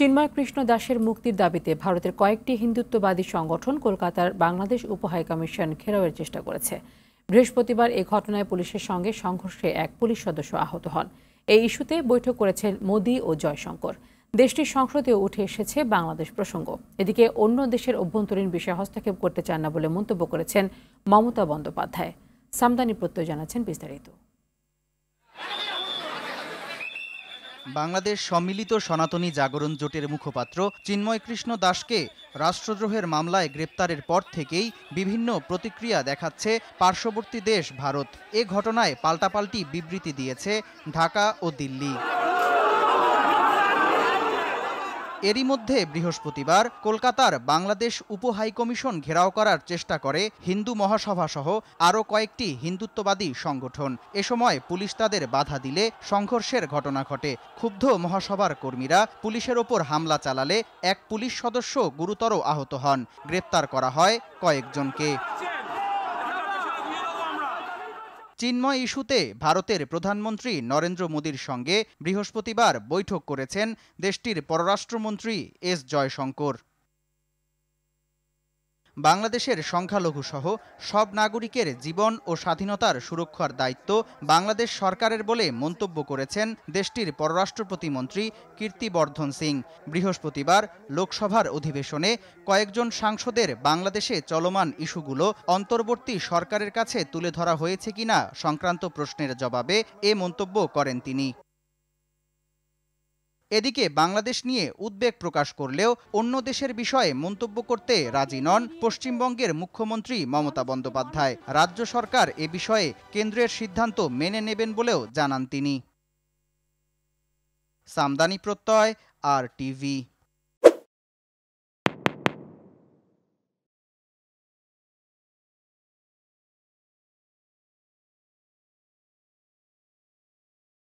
চিন্ময় কৃষ্ণ দাসের মুক্তির দাবিতে ভারতের কয়েকটি হিন্দুত্ববাদী সংগঠন কলকাতার বাংলাদেশ উপহাইকমিশন ঘেরাওয়ের চেষ্টা করেছে। বৃহস্পতিবার এই ঘটনায় পুলিশের সঙ্গে সংঘর্ষে এক পুলিশ সদস্য আহত হন। এই ইস্যুতে বৈঠক করেছেন মোদি ও জয়শঙ্কর। দেশটির সংসদেও উঠে এসেছে বাংলাদেশ প্রসঙ্গ। এদিকে অন্য দেশের অভ্যন্তরীণ বিষয়ে হস্তক্ষেপ করতে চান না বলে মন্তব্য করেছেন মমতা বন্দ্যোপাধ্যায়। সামদানি প্রত্যয় জানাচ্ছেন বিস্তারিত। বাংলাদেশ সম্মিলিত সনাতনী জাগরণ জোটের মুখপাত্র চিন্ময় কৃষ্ণ দাসকে রাষ্ট্রদ্রোহের মামলায় গ্রেপ্তারের পর থেকেই বিভিন্ন প্রতিক্রিয়া দেখাচ্ছে পার্শ্ববর্তী দেশ ভারত। এ ঘটনায় পাল্টাপাল্টি বিবৃতি দিয়েছে ঢাকা ও দিল্লি। এরই মধ্যে বৃহস্পতিবার কলকাতার বাংলাদেশ উপহাইকমিশন ঘেরাও করার চেষ্টা করে হিন্দু মহাসভা সহ আরও কয়েকটি হিন্দুত্ববাদী সংগঠন। এ সময় পুলিশ তাদের বাধা দিলে সংঘর্ষের ঘটনা ঘটে। ক্ষুব্ধ মহাসভার কর্মীরা পুলিশের ওপর হামলা চালালে এক পুলিশ সদস্য গুরুতর আহত হন। গ্রেপ্তার করা হয় কয়েকজনকে। চিন্ময় ইস্যুতে ভারতের প্রধানমন্ত্রী নরেন্দ্র মোদীর সঙ্গে বৃহস্পতিবার বৈঠক করেছেন দেশটির পররাষ্ট্রমন্ত্রী এস জয়শঙ্কর। বাংলাদেশের সংখ্যালঘু সহ সব নাগরিকের জীবন ও স্বাধীনতার সুরক্ষার দায়িত্ব বাংলাদেশ সরকারের বলে মন্তব্য করেছেন দেশটির পররাষ্ট্র প্রতিমন্ত্রী কীর্তিবর্ধন সিং। বৃহস্পতিবার লোকসভার অধিবেশনে কয়েকজন সাংসদের বাংলাদেশে চলমান ইস্যুগুলো অন্তর্বর্তী সরকারের কাছে তুলে ধরা হয়েছে কিনা সংক্রান্ত প্রশ্নের জবাবে এ মন্তব্য করেন তিনি। এদিকে বাংলাদেশ নিয়ে উদ্বেগ প্রকাশ করলেও অন্য দেশের বিষয়ে মন্তব্য করতে রাজি নন পশ্চিমবঙ্গের মুখ্যমন্ত্রী মমতা বন্দ্যোপাধ্যায়। রাজ্য সরকার এ বিষয়ে কেন্দ্রের সিদ্ধান্ত মেনে নেবেন বলেও জানান তিনি। সামদানি প্রত্যয়, RTV।